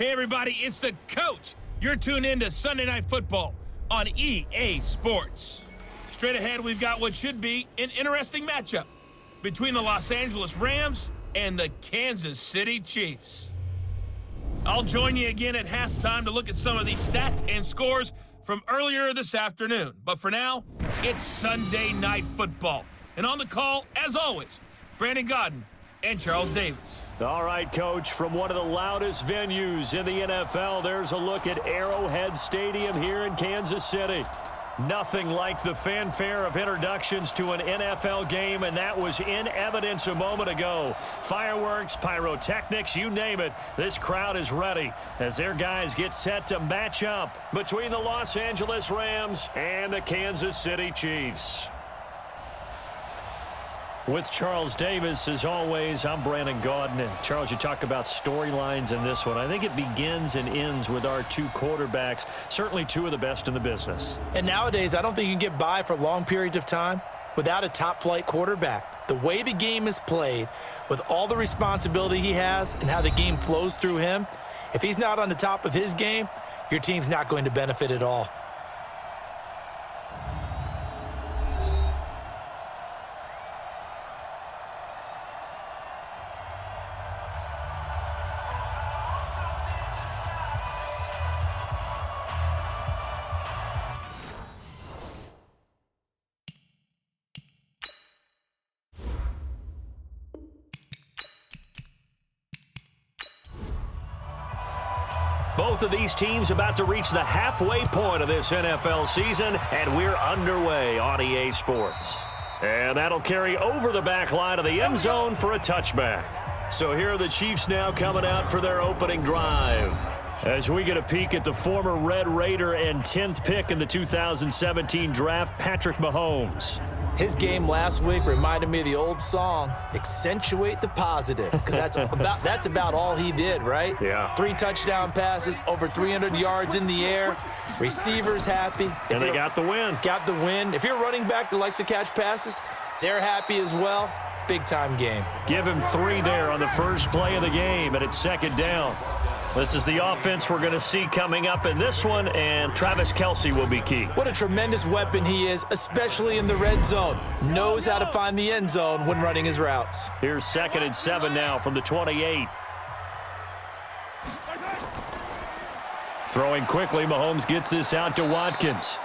Hey everybody, it's the coach. You're tuned in to Sunday Night Football on EA Sports. Straight ahead, we've got what should be an interesting matchup between the Los Angeles Rams and the Kansas City Chiefs. I'll join you again at halftime to look at some of these stats and scores from earlier this afternoon. But for now, it's Sunday Night Football. And on the call, as always, Brandon Godden and Charles Davis. All right, Coach, from one of the loudest venues in the NFL, there's a look at Arrowhead Stadium here in Kansas City. Nothing like the fanfare of introductions to an NFL game, and that was in evidence a moment ago. Fireworks, pyrotechnics, you name it, this crowd is ready as their guys get set to match up between the Los Angeles Rams and the Kansas City Chiefs. With Charles Davis, as always, I'm Brandon Godden. And Charles, you talk about storylines in this one. I think it begins and ends with our two quarterbacks, certainly two of the best in the business. And nowadays, I don't think you can get by for long periods of time without a top-flight quarterback. The way the game is played, with all the responsibility he has and how the game flows through him, if he's not on the top of his game, your team's not going to benefit at all. Both of these teams about to reach the halfway point of this NFL season, and we're underway on EA Sports. And that'll carry over the back line of the end zone for a touchback. So here are the Chiefs now coming out for their opening drive. As we get a peek at the former Red Raider and 10th pick in the 2017 draft, Patrick Mahomes. His game last week reminded me of the old song, Accentuate the Positive, because that's about all he did, right? Yeah. 3 touchdown passes, over 300 yards in the air, receivers happy. And they got the win. Got the win. If you're a running back that likes to catch passes, they're happy as well. Big-time game. Give him 3 there on the first play of the game, and it's second down. This is the offense we're going to see coming up in this one, and Travis Kelce will be key. What a tremendous weapon he is, especially in the red zone. Knows how to find the end zone when running his routes. Here's 2nd and 7 now from the 28. Throwing quickly, Mahomes gets this out to Watkins.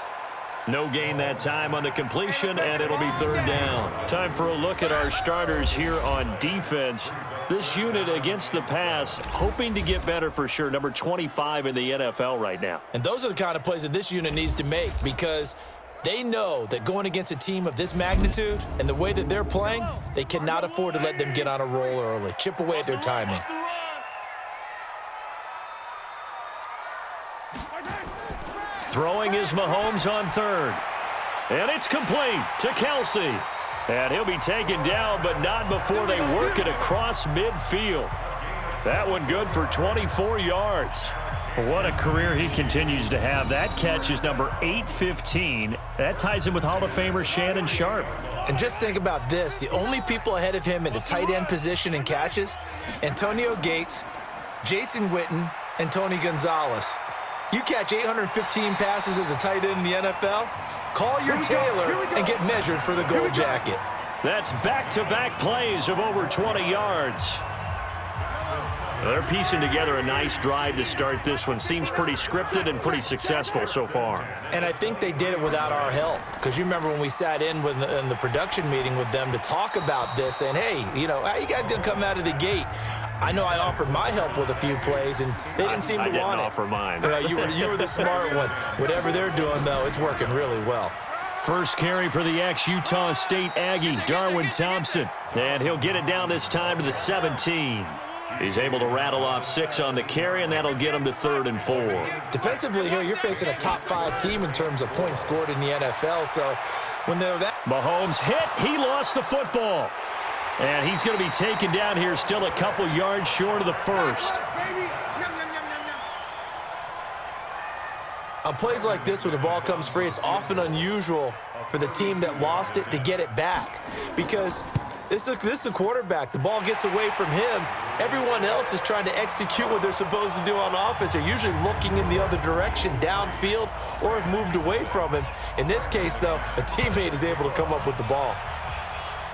No gain that time on the completion, and it'll be 3rd down. Time for a look at our starters here on defense. This unit against the pass, hoping to get better for sure. Number 25 in the NFL right now. And those are the kind of plays that this unit needs to make, because they know that going against a team of this magnitude and the way that they're playing, they cannot afford to let them get on a roll early. Chip away at their timing. Throwing is Mahomes on 3rd. And it's complete to Kelce. And he'll be taken down, but not before they work it across midfield. That one good for 24 yards. What a career he continues to have. That catch is number 815. That ties him with Hall of Famer Shannon Sharpe. And just think about this. The only people ahead of him in the tight end position and catches, Antonio Gates, Jason Witten, and Tony Gonzalez. You catch 815 passes as a tight end in the NFL, call your tailor and get measured for the gold jacket. That's back-to-back plays of over 20 yards. They're piecing together a nice drive to start this one. Seems pretty scripted and pretty successful so far. And I think they did it without our help, because you remember when we sat in the production meeting with them to talk about this, and hey, you know, how you guys going to come out of the gate? I know I offered my help with a few plays, and they didn't seem to want it. I didn't offer mine. You were the smart one. Whatever they're doing, though, it's working really well. First carry for the ex-Utah State Aggie, Darwin Thompson. And he'll get it down this time to the 17. He's able to rattle off 6 on the carry, and that'll get him to 3rd and 4. Defensively here, you're facing a top-5 team in terms of points scored in the NFL, so when they're that... Mahomes hit. He lost the football. And he's going to be taken down here, still a couple yards short of the first. On plays like this, when the ball comes free, it's often unusual for the team that lost it to get it back, because This is a quarterback. The ball gets away from him. Everyone else is trying to execute what they're supposed to do on offense. They're usually looking in the other direction, downfield, or have moved away from him. In this case, though, a teammate is able to come up with the ball.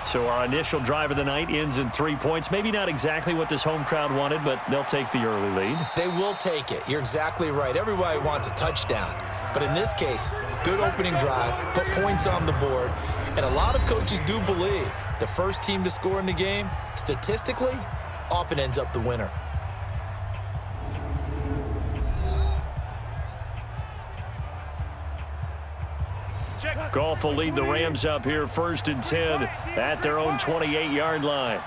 So our initial drive of the night ends in 3 points. Maybe not exactly what this home crowd wanted, but they'll take the early lead. They will take it. You're exactly right. Everybody wants a touchdown. But in this case, good opening drive, put points on the board, and a lot of coaches do believe the first team to score in the game, statistically, often ends up the winner. Goff will lead the Rams up here 1st and 10 at their own 28-yard line.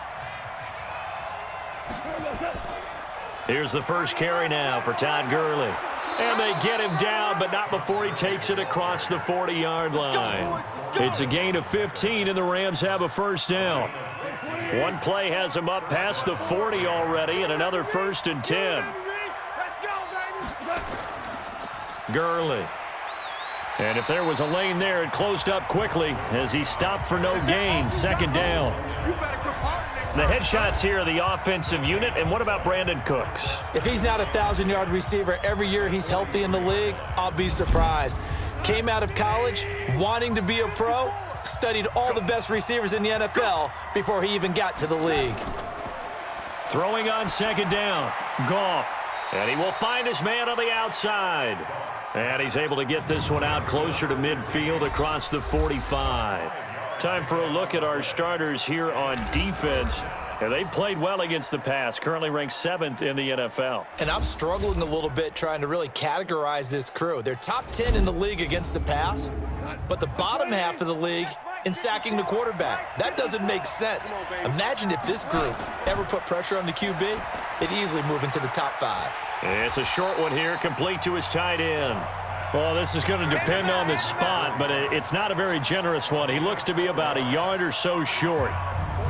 Here's the first carry now for Todd Gurley. And they get him down, but not before he takes it across the 40-yard line. It's a gain of 15, and the Rams have a first down. One play has him up past the 40 already, and another 1st and 10. Gurley. And if there was a lane there, it closed up quickly as he stopped for no gain. 2nd down. The headshots here are the offensive unit. And what about Brandon Cooks? If he's not a 1,000-yard receiver every year he's healthy in the league, I'll be surprised. Came out of college wanting to be a pro, studied all the best receivers in the NFL before he even got to the league. Throwing on 2nd down. Goff. And he will find his man on the outside. And he's able to get this one out closer to midfield across the 45. Time for a look at our starters here on defense. And they've played well against the pass, currently ranked 7th in the NFL. And I'm struggling a little bit trying to really categorize this crew. They're top 10 in the league against the pass, but the bottom half of the league in sacking the quarterback. That doesn't make sense. Imagine if this group ever put pressure on the QB, they'd easily move into the top 5. It's a short one here, complete to his tight end. Well, this is going to depend on the spot, but it's not a very generous one. He looks to be about a yard or so short.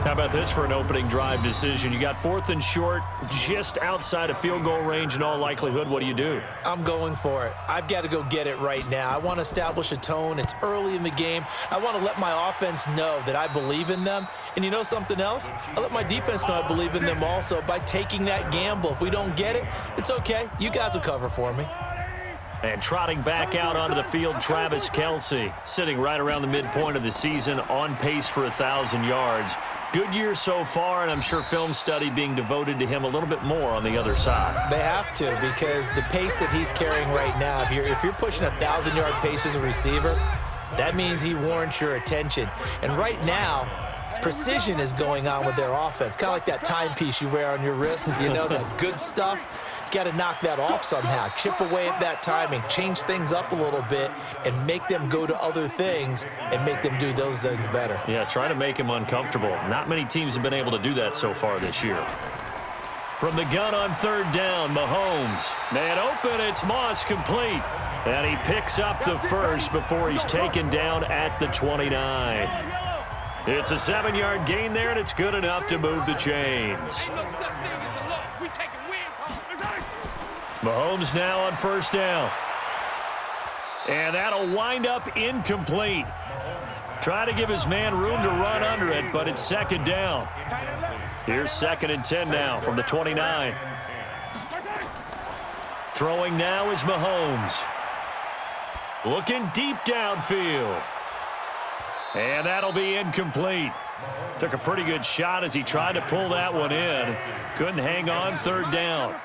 How about this for an opening drive decision? You got 4th and short, just outside of field goal range in all likelihood. What do you do? I'm going for it. I've got to go get it right now. I want to establish a tone. It's early in the game. I want to let my offense know that I believe in them. And you know something else? I let my defense know I believe in them also by taking that gamble. If we don't get it, it's okay. You guys will cover for me. And trotting back out onto the field, Travis Kelce, sitting right around the midpoint of the season, on pace for 1,000 yards. Good year so far, and I'm sure film study being devoted to him a little bit more on the other side. They have to, because the pace that he's carrying right now, if you're pushing 1,000-yard pace as a receiver, that means he warrants your attention. And right now, precision is going on with their offense, kind of like that timepiece you wear on your wrist, you know, that good stuff. You got to knock that off somehow, chip away at that timing, change things up a little bit, and make them go to other things and make them do those things better. Yeah, try to make him uncomfortable. Not many teams have been able to do that so far this year. From the gun on 3rd down, Mahomes. Man open, it's Moss, complete. And he picks up the first before he's taken down at the 29. It's a 7-yard gain there, and it's good enough to move the chains. Mahomes now on 1st down. And that'll wind up incomplete. Try to give his man room to run under it, but it's 2nd down. Here's 2nd and 10 now from the 29. Throwing now is Mahomes. Looking deep downfield. And that'll be incomplete. Took a pretty good shot as he tried to pull that one in. Couldn't hang on. 3rd down.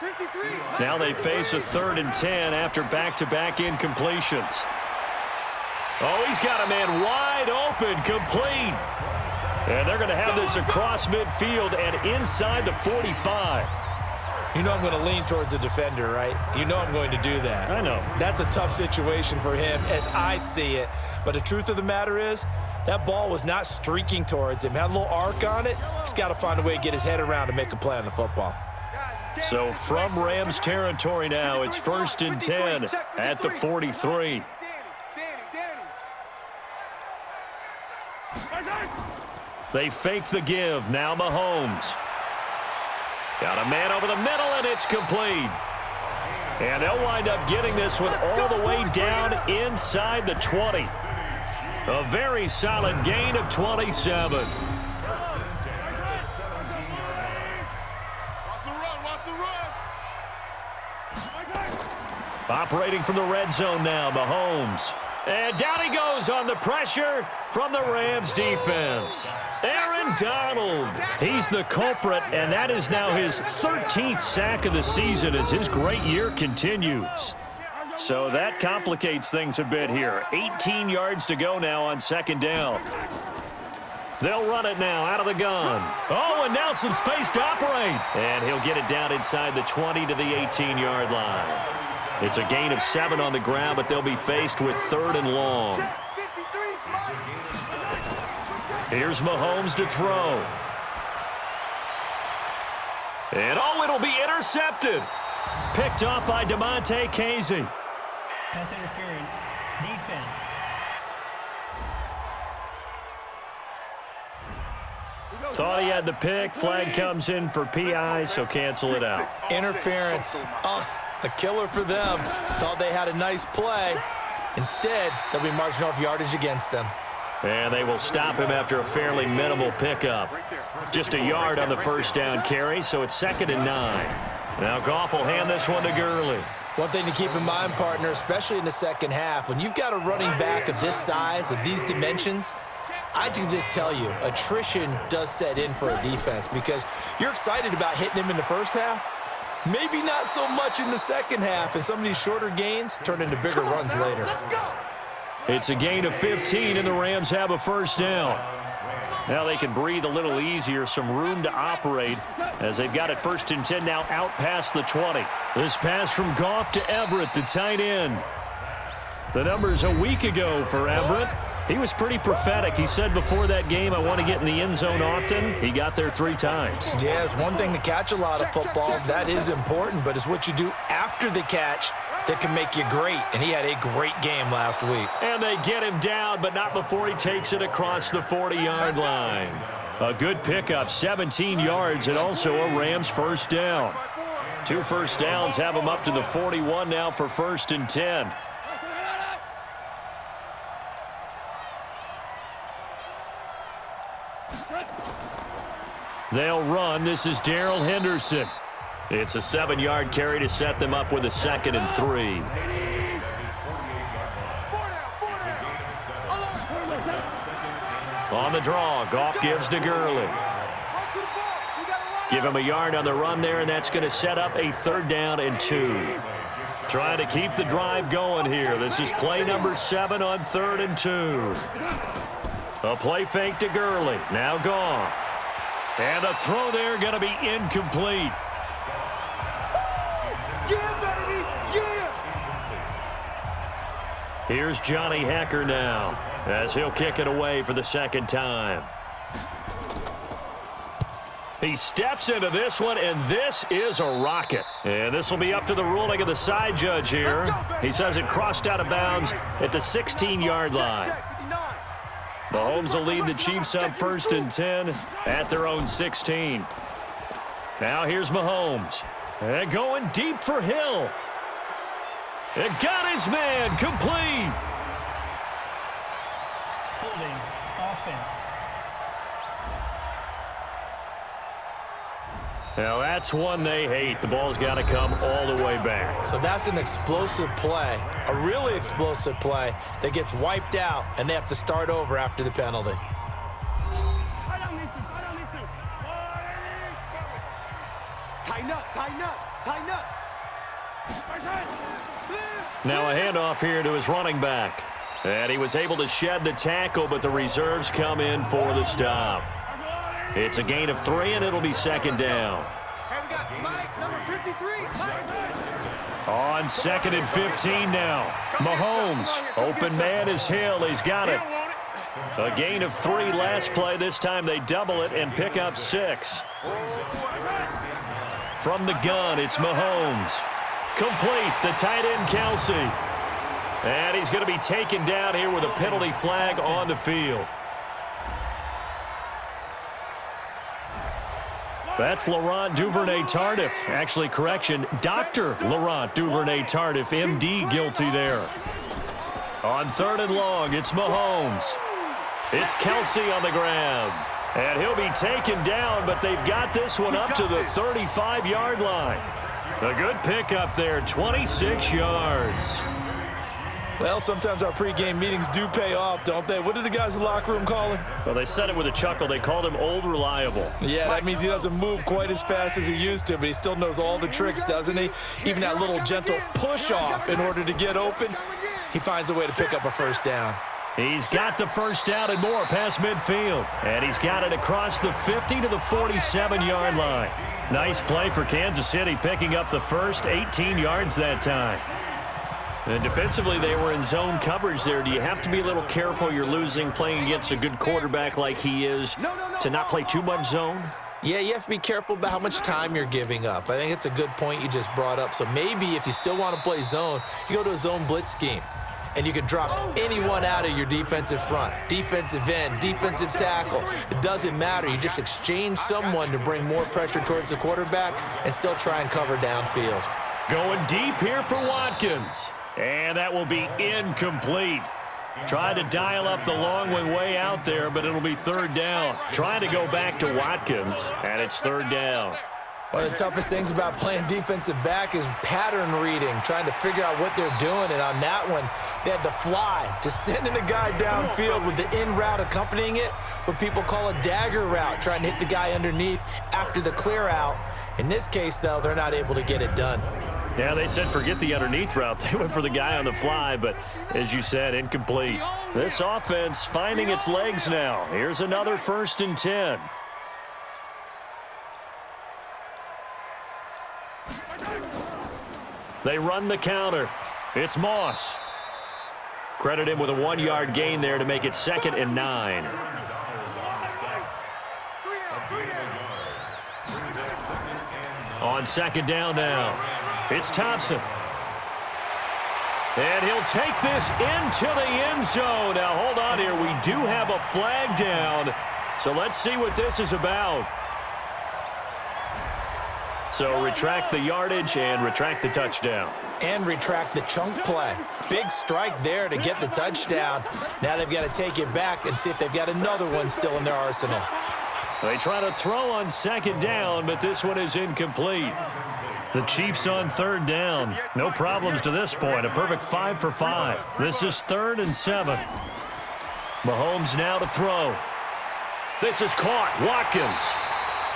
Now they face a 3rd and 10 after back-to-back incompletions. Oh, he's got a man wide open, complete. And they're going to have this across midfield and inside the 45. You know I'm going to lean towards the defender, right? You know I'm going to do that. I know. That's a tough situation for him as I see it. But the truth of the matter is, that ball was not streaking towards him. Had a little arc on it. He's got to find a way to get his head around and make a play on the football. So from Rams territory now, it's 1st and 10 at the 43. They fake the give. Now Mahomes. Got a man over the middle, and it's complete. And they'll wind up getting this one all the way down inside the 20. A very solid gain of 27. Operating from the red zone now, Mahomes. And down he goes on the pressure from the Rams defense. Aaron Donald. He's the culprit, and that is now his 13th sack of the season as his great year continues. So that complicates things a bit here. 18 yards to go now on second down. They'll run it now out of the gun. Oh, and now some space to operate. And he'll get it down inside the 20 to the 18-yard line. It's a gain of 7 on the ground, but they'll be faced with 3rd and long. Here's Mahomes to throw. And oh, it'll be intercepted. Picked off by DeMonte Casey. Pass interference. Defense. Thought he had the pick. Flag comes in for PI, so cancel it out. Interference. Oh, a killer for them. Thought they had a nice play. Instead, they'll be marching off yardage against them. And they will stop him after a fairly minimal pickup. Just a yard on the first down carry, so it's 2nd and 9. Now Goff will hand this one to Gurley. One thing to keep in mind, partner, especially in the second half, when you've got a running back of this size, of these dimensions, I can just tell you, attrition does set in for a defense because you're excited about hitting him in the first half. Maybe not so much in the second half, and some of these shorter gains turn into bigger runs later. It's a gain of 15, and the Rams have a first down. Now they can breathe a little easier, some room to operate as they've got it 1st and 10 now out past the 20. This pass from Goff to Everett, the tight end. The numbers a week ago for Everett. He was pretty prophetic. He said before that game, I want to get in the end zone often. He got there 3 times. Yeah, it's one thing to catch a lot of footballs. That is important, but it's what you do after the catch that can make you great. And he had a great game last week. And they get him down, but not before he takes it across the 40-yard line. A good pickup, 17 yards, and also a Rams first down. 2 first downs have him up to the 41 now for 1st and 10. They'll run. This is Darrell Henderson. It's a 7-yard carry to set them up with a 2nd and 3. On the draw, Goff gives to Gurley. Give him a yard on the run there, and that's going to set up a 3rd down and 2. Trying to keep the drive going here. This is play number 7 on 3rd and 2. A play fake to Gurley. Now Goff. And the throw there going to be incomplete. Here's Johnny Hecker now as he'll kick it away for the 2nd time. He steps into this one, and this is a rocket. And this will be up to the ruling of the side judge here. He says it crossed out of bounds at the 16-yard line. Mahomes will lead the Chiefs up 1st and 10 at their own 16. Now here's Mahomes. And going deep for Hill. And got his man complete. Holding offense. Now that's one they hate. The ball's got to come all the way back. So that's an explosive play, a really explosive play that gets wiped out, and they have to start over after the penalty. Tighten up, tighten up, tighten up. Now a handoff here to his running back. And he was able to shed the tackle, but the reserves come in for the stop. It's a gain of 3, and it'll be 2nd down. Hey, we got Mike, number 53. Mike. On 2nd and 15 now. Mahomes, open man is Hill. He's got it. A gain of 3 last play. This time they double it and pick up 6. From the gun, it's Mahomes. Complete, the tight end Kelsey. And he's going to be taken down here with a penalty flag on the field. That's Laurent Duvernay-Tardif. Actually, correction, Dr. Laurent Duvernay-Tardif, M.D. guilty there. On 3rd and long, it's Mahomes. It's Kelsey on the ground. And he'll be taken down, but they've got this one up to the 35-yard line. A good pickup there, 26 yards. Well, sometimes our pregame meetings do pay off, don't they? What did the guys in the locker room call him? Well, they said it with a chuckle. They called him Old Reliable. Yeah, that means he doesn't move quite as fast as he used to, but he still knows all the tricks, doesn't he? Even that little gentle push-off in order to get open, he finds a way to pick up a first down. He's got the first down and more past midfield. And he's got it across the 50 to the 47-yard line. Nice play for Kansas City, picking up the first 18 yards that time. And defensively, they were in zone coverage there. Do you have to be a little careful? You're losing, playing against a good quarterback like he is, to not play too much zone? Yeah, you have to be careful about how much time you're giving up. I think it's a good point you just brought up. So maybe if you still want to play zone, you go to a zone blitz scheme. And you can drop anyone out of your defensive front. Defensive end, defensive tackle. It doesn't matter. You just exchange someone to bring more pressure towards the quarterback and still try and cover downfield. Going deep here for Watkins. And that will be incomplete. Tried to dial up the long one way out there, but it'll be third down. Trying to go back to Watkins, and it's third down. One of the toughest things about playing defensive back is pattern reading, trying to figure out what they're doing. And on that one, they had the fly, just sending a guy downfield with the in route accompanying it, what people call a dagger route, trying to hit the guy underneath after the clear out. In this case, though, they're not able to get it done. Yeah, they said forget the underneath route. They went for the guy on the fly, but as you said, incomplete. This offense finding its legs now. Here's another 1st and 10. They run the counter. It's Moss. Credit him with a 1-yard gain there to make it 2nd and 9. On 2nd down now, it's Thompson. And he'll take this into the end zone. Now, hold on here. We do have a flag down. So let's see what this is about. So retract the yardage and retract the touchdown. And retract the chunk play. Big strike there to get the touchdown. Now they've got to take it back and see if they've got another one still in their arsenal. They try to throw on 2nd down, but this one is incomplete. The Chiefs on 3rd down. No problems to this point. A perfect 5 for 5. This is 3rd and 7. Mahomes now to throw. This is caught. Watkins.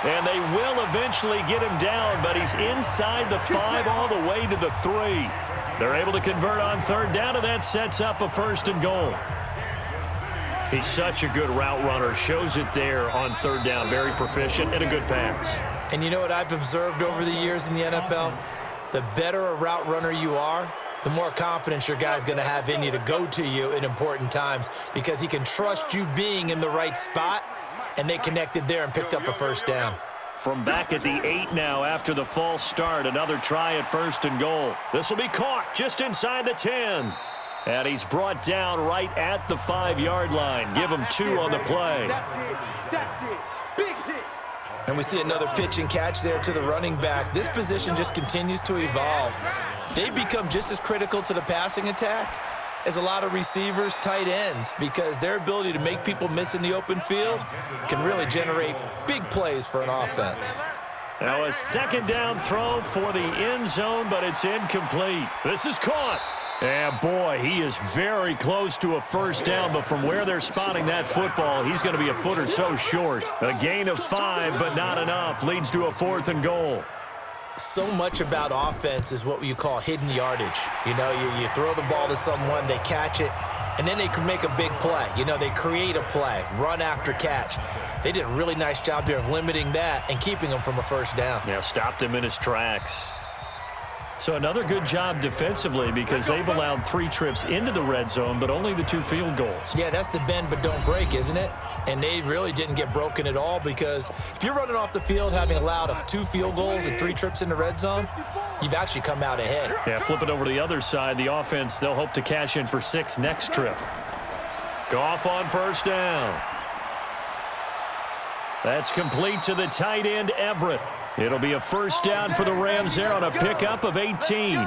And they will eventually get him down, but he's inside the 5 all the way to the 3. They're able to convert on 3rd down, and that sets up a 1st and goal. He's such a good route runner. Shows it there on 3rd down. Very proficient and a good pass. And you know what I've observed over the years in the NFL? The better a route runner you are, the more confidence your guy's going to have in you to go to you in important times because he can trust you being in the right spot, and they connected there and picked up a 1st down. From back at the 8 now after the false start, another try at 1st and goal. This will be caught just inside the 10. And he's brought down right at the 5-yard line. Give him 2 on the play. That's it. Big hit. And we see another pitch and catch there to the running back. This position just continues to evolve. They become just as critical to the passing attack as a lot of receivers, tight ends, because their ability to make people miss in the open field can really generate big plays for an offense. Now a 2nd down throw for the end zone, but it's incomplete. This is caught. And boy, he is very close to a 1st down, but from where they're spotting that football, he's going to be a foot or so short. A gain of 5, but not enough. Leads to a 4th and goal. So much about offense is what you call hidden yardage. You know, you throw the ball to someone, they catch it, and then they can make a big play. You know, they create a play, run after catch. They did a really nice job there of limiting that and keeping him from a 1st down. Yeah, stopped him in his tracks. So another good job defensively because they've allowed 3 trips into the red zone, but only the 2 field goals. Yeah, that's the bend but don't break, isn't it? And they really didn't get broken at all because if you're running off the field having allowed 2 field goals and 3 trips in the red zone, you've actually come out ahead. Yeah, flip it over to the other side. The offense, they'll hope to cash in for 6 next trip. Goff on 1st down. That's complete to the tight end, Everett. It'll be a 1st down for the Rams there on a pickup of 18.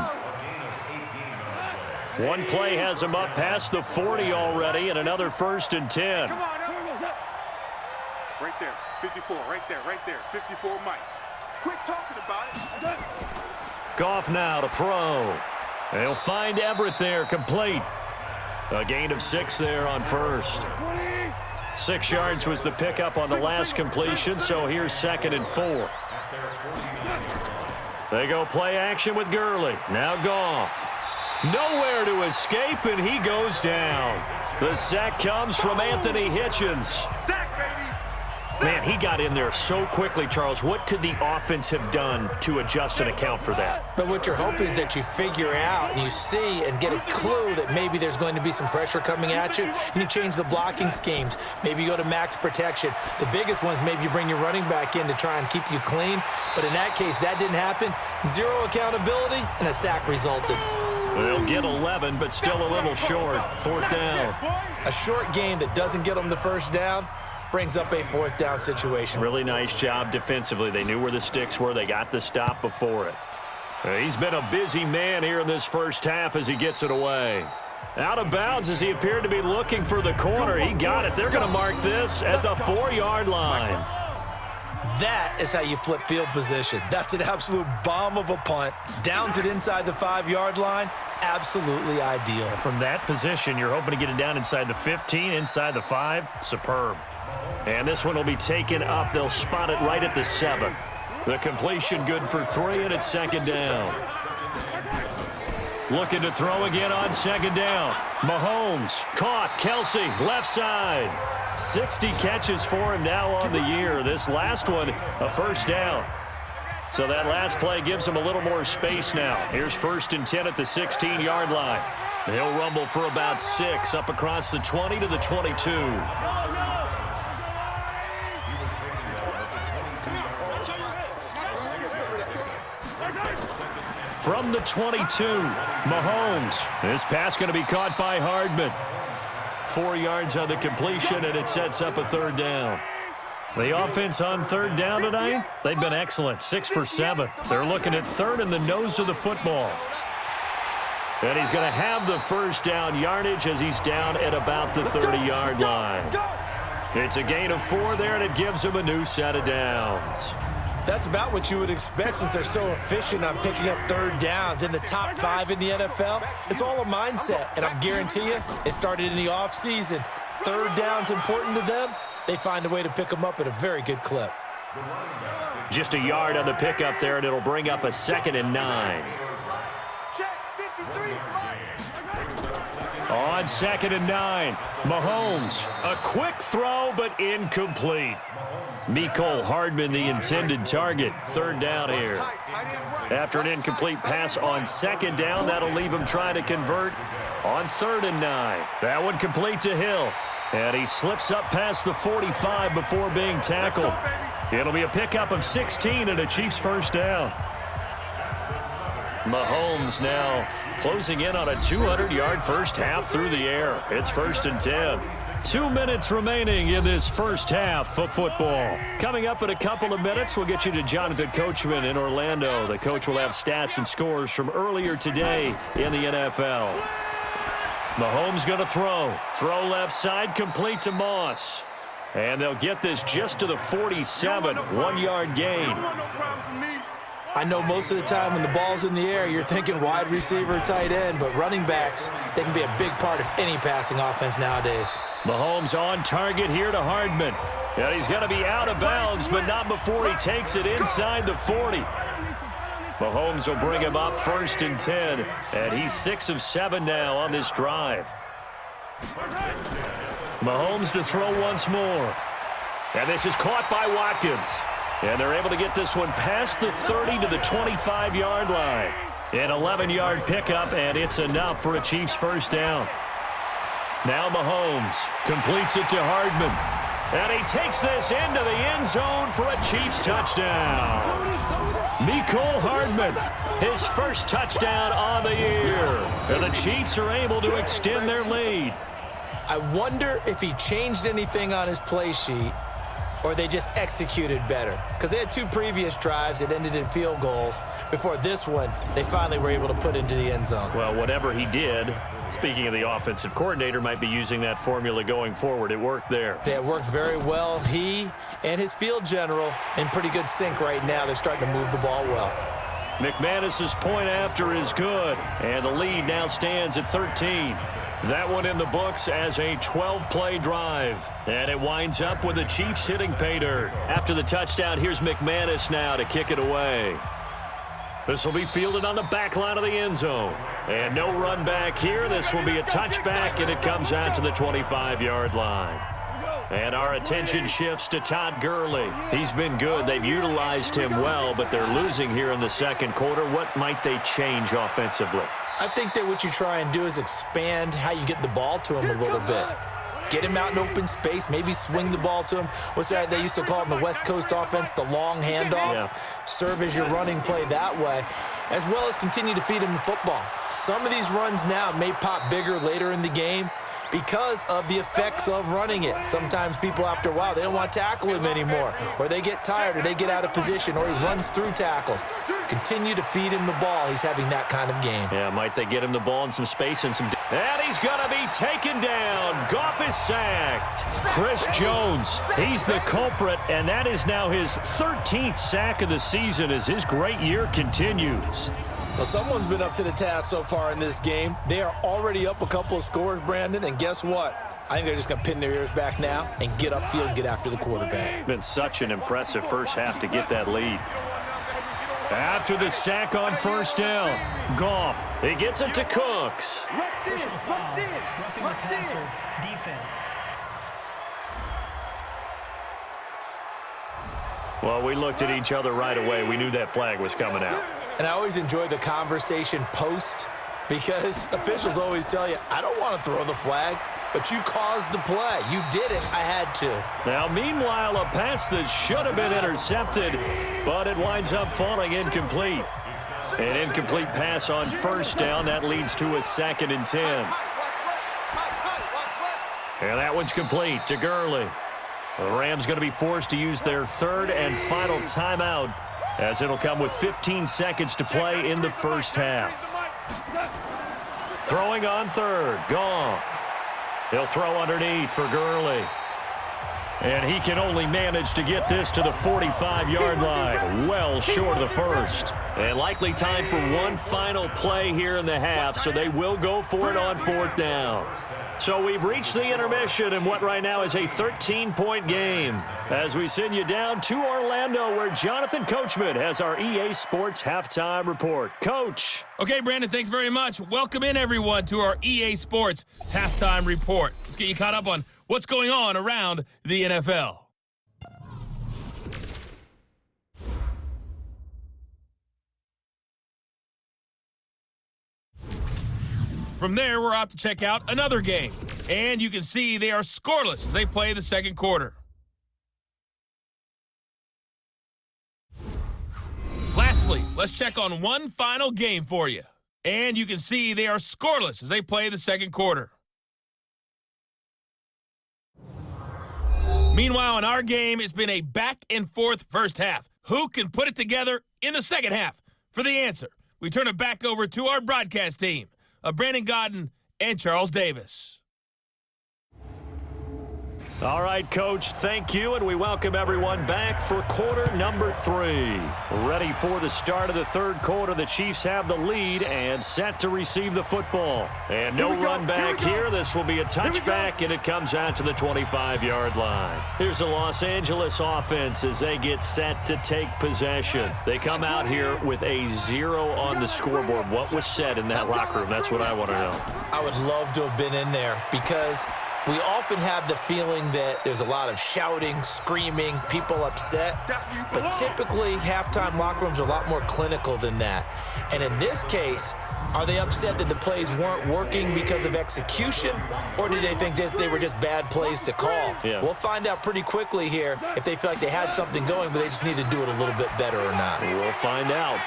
One play has him up past the 40 already, and another 1st and 10. Come on, right there, 54, right there, 54, Mike. Quit talking about it. Goff now to throw. They'll find Everett there, complete. A gain of 6 there on first. 6 yards was the pickup on the last completion, so here's 2nd and 4. They go play action with Gurley. Now Goff. Nowhere to escape, and he goes down. The sack comes from Anthony Hitchens. Sack, baby! Man, he got in there so quickly, Charles. What could the offense have done to adjust and account for that? But what you're hoping is that you figure out and you see and get a clue that maybe there's going to be some pressure coming at you, and you change the blocking schemes. Maybe you go to max protection. The biggest one is maybe you bring your running back in to try and keep you clean. But in that case, that didn't happen. 0 accountability, and a sack resulted. They'll get 11, but still a little short. 4th down. A short game that doesn't get them the first down brings up a 4th down situation. Really nice job defensively. They knew where the sticks were. They got the stop before it. He's been a busy man here in this first half as he gets it away. Out of bounds as he appeared to be looking for the corner. He got it. They're going to mark this at the 4-yard line. That is how you flip field position. That's an absolute bomb of a punt. Downs it inside the 5-yard line. Absolutely ideal. From that position, you're hoping to get it down inside the 15, inside the 5. Superb. And this one will be taken up. They'll spot it right at the 7. The completion good for 3, and it's 2nd down. Looking to throw again on 2nd down. Mahomes caught. Kelsey, left side. 60 catches for him now on the year. This last one, a 1st down. So that last play gives him a little more space now. Here's 1st and 10 at the 16-yard line. He'll rumble for about 6 up across the 20 to the 22. From the 22, Mahomes. This pass going to be caught by Hardman. 4 yards on the completion, and it sets up a 3rd down. The offense on 3rd down tonight, they've been excellent, 6 for 7. They're looking at 3rd in the nose of the football. And he's going to have the 1st down yardage as he's down at about the 30-yard line. It's a gain of 4 there, and it gives him a new set of downs. That's about what you would expect since they're so efficient on picking up 3rd downs. In the top 5 in the NFL, it's all a mindset. And I guarantee you, it started in the offseason. 3rd down's important to them. They find a way to pick them up at a very good clip. Just a yard on the pickup there, and it'll bring up a 2nd and 9. Check, 53, On 2nd and 9, Mahomes. A quick throw, but incomplete. Mecole Hardman, the intended target. 3rd down here. After an incomplete pass on 2nd down, that'll leave him trying to convert on 3rd and 9. That one complete to Hill. And he slips up past the 45 before being tackled. It'll be a pickup of 16 and a Chiefs 1st down. Mahomes now closing in on a 200-yard first half through the air. It's 1st and 10. 2 minutes remaining in this first half of football. Coming up in a couple of minutes, we'll get you to Jonathan Coachman in Orlando. The coach will have stats and scores from earlier today in the NFL. Mahomes going to throw. Throw left side, complete to Moss. And they'll get this just to the 47, 1-yard gain. I know most of the time when the ball's in the air, you're thinking wide receiver, tight end, but running backs, they can be a big part of any passing offense nowadays. Mahomes on target here to Hardman. And he's going to be out of bounds, but not before he takes it inside the 40. Mahomes will bring him up 1st and 10, and he's 6 of 7 now on this drive. Mahomes to throw once more. And this is caught by Watkins. And they're able to get this one past the 30 to the 25-yard line. An 11-yard pickup, and it's enough for a Chiefs 1st down. Now Mahomes completes it to Hardman. And he takes this into the end zone for a Chiefs touchdown. Mecole Hardman, his 1st touchdown on the year. And the Chiefs are able to extend their lead. I wonder if he changed anything on his play sheet or they just executed better. Because they had 2 previous drives that ended in field goals. Before this one, they finally were able to put into the end zone. Well, whatever he did, speaking of the offensive coordinator, might be using that formula going forward. It worked there. It worked very well. He and his field general in pretty good sync right now. They're starting to move the ball well. McManus's point after is good, and the lead now stands at 13. That one in the books as a 12-play drive. And it winds up with the Chiefs hitting pay dirt. After the touchdown, here's McManus now to kick it away. This will be fielded on the back line of the end zone. And no run back here. This will be a touchback, and it comes out to the 25-yard line. And our attention shifts to Todd Gurley. He's been good. They've utilized him well, but they're losing here in the second quarter. What might they change offensively? I think that what you try and do is expand how you get the ball to him a little bit. Get him out in open space, maybe swing the ball to him. What's that they used to call it in the West Coast offense, the long handoff? Yeah. Serve as your running play that way, as well as continue to feed him the football. Some of these runs now may pop bigger later in the game because of the effects of running it. Sometimes people, after a while, they don't want to tackle him anymore, or they get tired, or they get out of position, or he runs through tackles. Continue to feed him the ball. He's having that kind of game. Yeah, might they get him the ball in some space and some... And he's going to be taken down. Goff is sacked. Chris Jones, he's the culprit, and that is now his 13th sack of the season as his great year continues. Well, someone's been up to the task so far in this game. They are already up a couple of scores, Brandon, and guess what? I think they're just going to pin their ears back now and get upfield and get after the quarterback. Been such an impressive first half to get that lead. After the sack on first down, Goff, he gets it to Cooks. Personal foul, roughing the passer, defense. Well, we looked at each other right away. We knew that flag was coming out. And I always enjoy the conversation post because officials always tell you, I don't want to throw the flag, but you caused the play. You did it. I had to. Now, meanwhile, a pass that should have been intercepted, but it winds up falling incomplete. An incomplete pass on first down. That leads to a 2nd and 10. And that one's complete to Gurley. The Rams going to be forced to use their 3rd and final timeout, as it'll come with 15 seconds to play in the first half. Throwing on 3rd, Goff. He'll throw underneath for Gurley. And he can only manage to get this to the 45-yard line, well short of the first. And likely time for one final play here in the half, so they will go for it on 4th down. So we've reached the intermission in what right now is a 13-point game, as we send you down to Orlando, where Jonathan Coachman has our EA Sports Halftime Report. Coach. Okay, Brandon, thanks very much. Welcome in, everyone, to our EA Sports Halftime Report. Let's get you caught up on what's going on around the NFL. From there, we're off to check out another game. And you can see they are scoreless as they play the second quarter. Lastly, let's check on one final game for you. And you can see they are scoreless as they play the second quarter. Meanwhile, in our game, it's been a back-and-forth first half. Who can put it together in the second half? For the answer, we turn it back over to our broadcast team of Brandon Godden and Charles Davis. All right, Coach, thank you, and we welcome everyone back for quarter number 3. Ready for the start of the third quarter. The Chiefs have the lead and set to receive the football. And no run back here. This will be a touchback, and it comes out to the 25-yard line. Here's the Los Angeles offense as they get set to take possession. They come out here with a 0 on the scoreboard. What was said in that locker room? That's what I want to know. I would love to have been in there because we often have the feeling that there's a lot of shouting, screaming, people upset, but typically halftime locker rooms are a lot more clinical than that. And in this case, are they upset that the plays weren't working because of execution, or do they think they were just bad plays to call? Yeah. We'll find out pretty quickly here if they feel like they had something going, but they just need to do it a little bit better or not. We'll find out.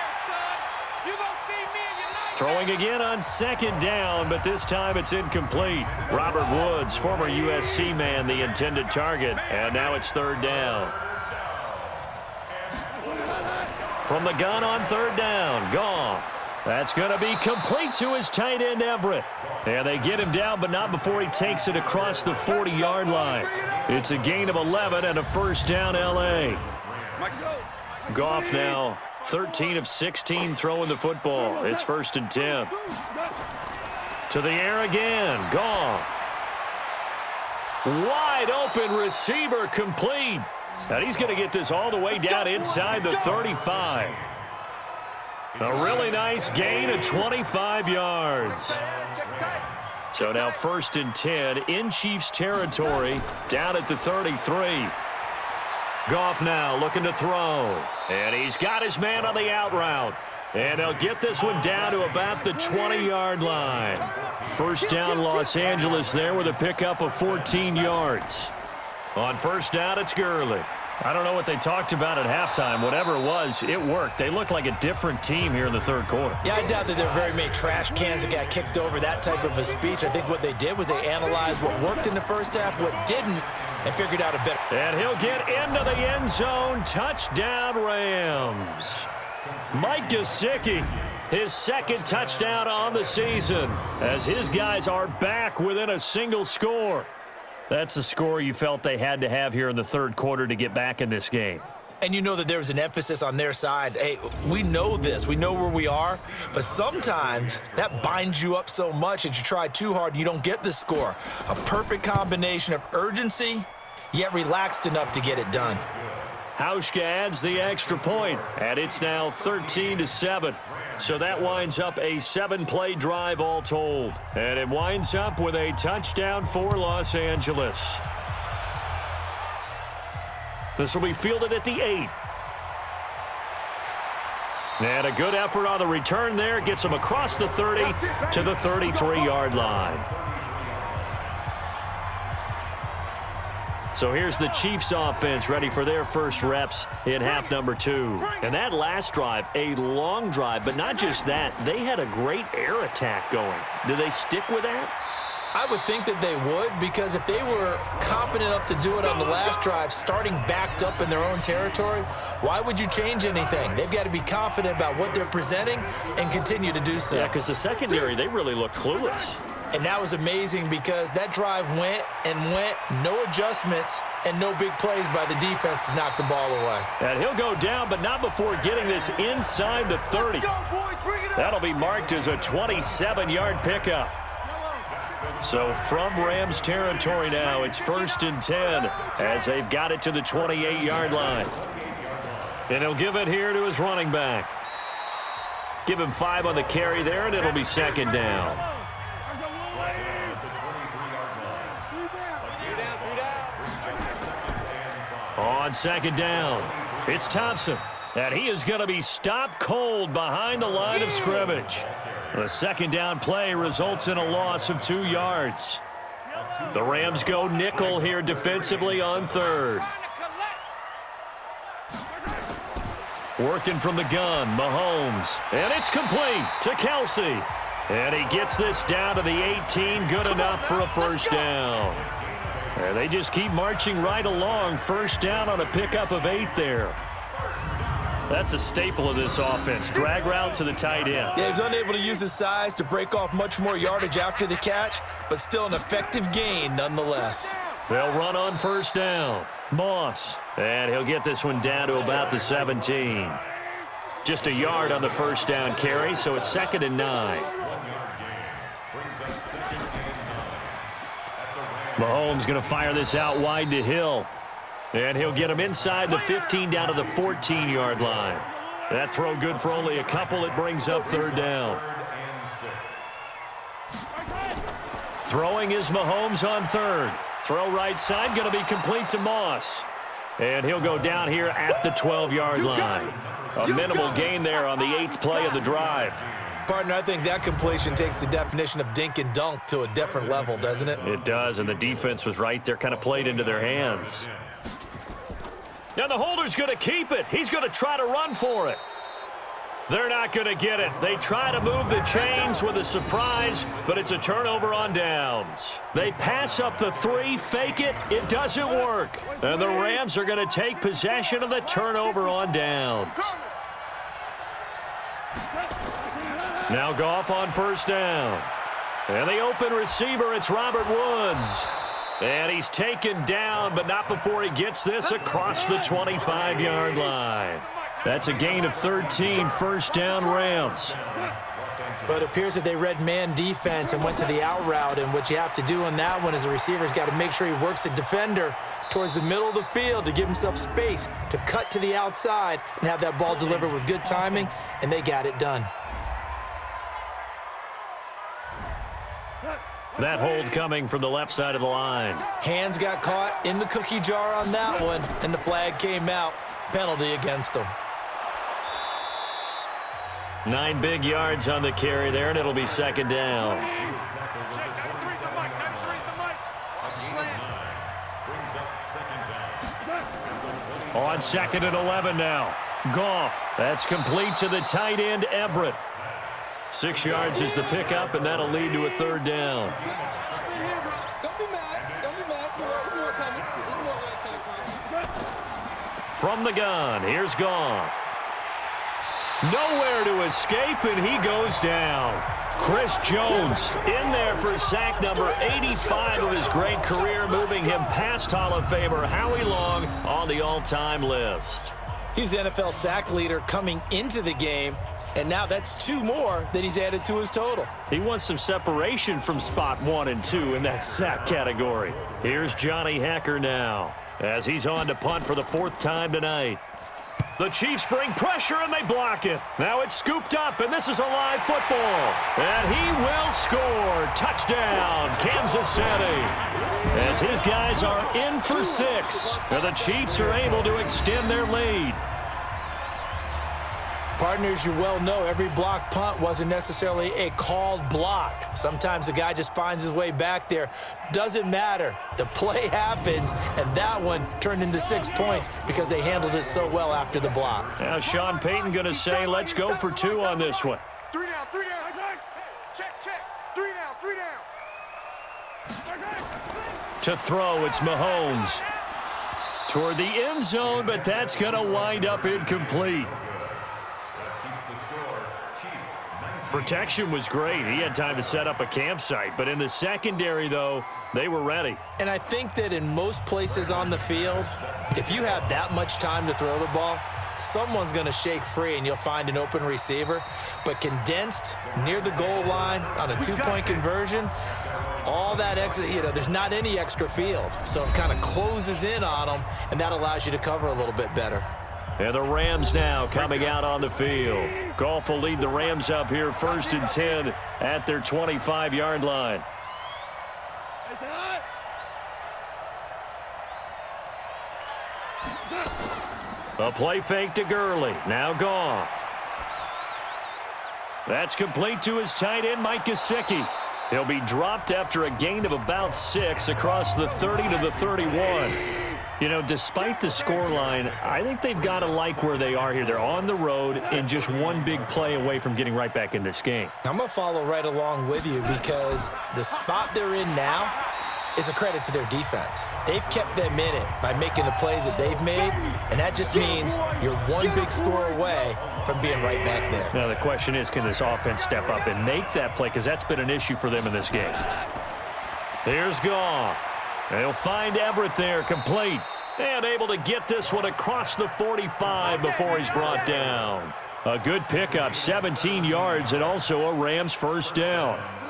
Throwing again on second down, but this time it's incomplete. Robert Woods, former USC man, the intended target, and now it's third down. From the gun on third down, Goff. That's going to be complete to his tight end, Everett. And they get him down, but not before he takes it across the 40-yard line. It's a gain of 11 and a first down, L.A. Goff now 13 of 16 throwing the football. It's 1st and 10. To the air again. Goff. Wide open receiver complete. And he's going to get this all the way down inside the 35. A really nice gain of 25 yards. So now 1st and 10 in Chiefs territory down at the 33. Goff now looking to throw. And he's got his man on the out route. And they'll get this one down to about the 20-yard line. 1st down Los Angeles there with a pickup of 14 yards. On 1st down, it's Gurley. I don't know what they talked about at halftime. Whatever it was, it worked. They look like a different team here in the 3rd quarter. Yeah, I doubt that there were very many trash cans that got kicked over, that type of a speech. I think what they did was they analyzed what worked in the 1st half, what didn't, and figured out a better. And he'll get into the end zone. Touchdown, Rams. Mike Gesicki, his 2nd touchdown on the season, as his guys are back within a single score. That's a score you felt they had to have here in the 3rd quarter to get back in this game. And you know that there was an emphasis on their side. Hey, we know this. We know where we are. But sometimes that binds you up so much that you try too hard, you don't get the score. A perfect combination of urgency, yet relaxed enough to get it done. Hauschka adds the extra point, and it's now 13-7. So that winds up a 7-play drive all told. And it winds up with a touchdown for Los Angeles. This will be fielded at the 8. And a good effort on the return there. Gets him across the 30 to the 33-yard line. So here's the Chiefs offense ready for their first reps in half number 2. And that last drive, a long drive, but not just that. They had a great air attack going. Do they stick with that? I would think that they would, because if they were confident enough to do it on the last drive, starting backed up in their own territory, why would you change anything? They've got to be confident about what they're presenting and continue to do so. Yeah, because the secondary, they really looked clueless. And that was amazing because that drive went and went, no adjustments, and no big plays by the defense to knock the ball away. And he'll go down, but not before getting this inside the 30. That'll be marked as a 27-yard pickup. So from Rams territory now, it's 1st and 10 as they've got it to the 28-yard line. And he'll give it here to his running back. Give him 5 on the carry there, and it'll be 2nd down. On 2nd down, it's Thompson, and he is going to be stopped cold behind the line of scrimmage. The 2nd down play results in a loss of 2 yards. The Rams go nickel here defensively on 3rd. Working from the gun, Mahomes, and it's complete to Kelsey. And he gets this down to the 18, good enough for a 1st down. And they just keep marching right along. 1st down on a pickup of 8 there. That's a staple of this offense. Drag route to the tight end. Yeah, he was unable to use his size to break off much more yardage after the catch, but still an effective gain nonetheless. They'll run on 1st down. Moss. And he'll get this one down to about the 17. Just a yard on the 1st down carry, so it's 2nd and 9. Mahomes going to fire this out wide to Hill. And he'll get him inside the 15 down to the 14-yard line. That throw good for only a couple. It brings up 3rd down. Throwing is Mahomes on 3rd. Throw right side, going to be complete to Moss. And he'll go down here at the 12-yard line. A minimal gain there on the 8th play of the drive. Partner, I think that completion takes the definition of dink and dunk to a different level, doesn't it? It does, and the defense was right there, kind of played into their hands. Now the holder's going to keep it. He's going to try to run for it. They're not going to get it. They try to move the chains with a surprise, but it's a turnover on downs. They pass up the 3, fake it. It doesn't work. And the Rams are going to take possession of the turnover on downs. Now Goff on 1st down. And the open receiver, it's Robert Woods. And he's taken down, but not before he gets this across the 25-yard line. That's a gain of 13, first down Rams. But it appears that they read man defense and went to the out route, and what you have to do on that one is the receiver's got to make sure he works the defender towards the middle of the field to give himself space to cut to the outside and have that ball delivered with good timing, and they got it done. That hold coming from the left side of the line. Hands got caught in the cookie jar on that one, and the flag came out. Penalty against them. 9 big yards on the carry there, and it'll be second down. On second and 11 now. Goff. That's complete to the tight end, Everett. 6 yards is the pickup, and that'll lead to a third down. Don't be mad. Don't be mad. You know coming. This is more like From the gun, here's Goff. Nowhere to escape, and he goes down. Chris Jones in there for sack number 85 of his great career, moving him past Hall of Famer Howie Long on the all-time list. He's the NFL sack leader coming into the game, and now that's 2 more that he's added to his total. He wants some separation from spot 1 and 2 in that sack category. Here's Johnny Hacker now, as he's on to punt for the 4th time tonight. The Chiefs bring pressure, and they block it. Now it's scooped up, and this is a live football. And he will score. Touchdown, Kansas City. As his guys are in for 6. And the Chiefs are able to extend their lead. Partners, you well know every block punt wasn't necessarily a called block. Sometimes the guy just finds his way back there. Doesn't matter. The play happens, and that one turned into 6 points because they handled it so well after the block. Now Sean Payton going to say, let's go for 2 on this one. 3 down, 3 down. Check. 3 down, 3 down. To throw, it's Mahomes. Toward the end zone, but that's going to wind up incomplete. Protection was great. He had time to set up a campsite. But in the secondary, though, they were ready. And I think that in most places on the field, if you have that much time to throw the ball, someone's going to shake free and you'll find an open receiver. But condensed near the goal line on a 2-point conversion, all that extra, there's not any extra field. So it kind of closes in on them, and that allows you to cover a little bit better. And the Rams now coming out on the field. Goff will lead the Rams up here 1st and 10 at their 25-yard line. A play fake to Gurley. Now Goff. That's complete to his tight end, Mike Gesicki. He'll be dropped after a gain of about 6 across the 30 to the 31. Despite the scoreline, I think they've got to like where they are here. They're on the road and just one big play away from getting right back in this game. I'm going to follow right along with you because the spot they're in now is a credit to their defense. They've kept them in it by making the plays that they've made, and that just means you're one big score away from being right back there. Now the question is, can this offense step up and make that play? Because that's been an issue for them in this game. Here's Goff. They'll find Everett there, complete. And able to get this one across the 45 before he's brought down. A good pickup, 17 yards, and also a Rams first down. Pick it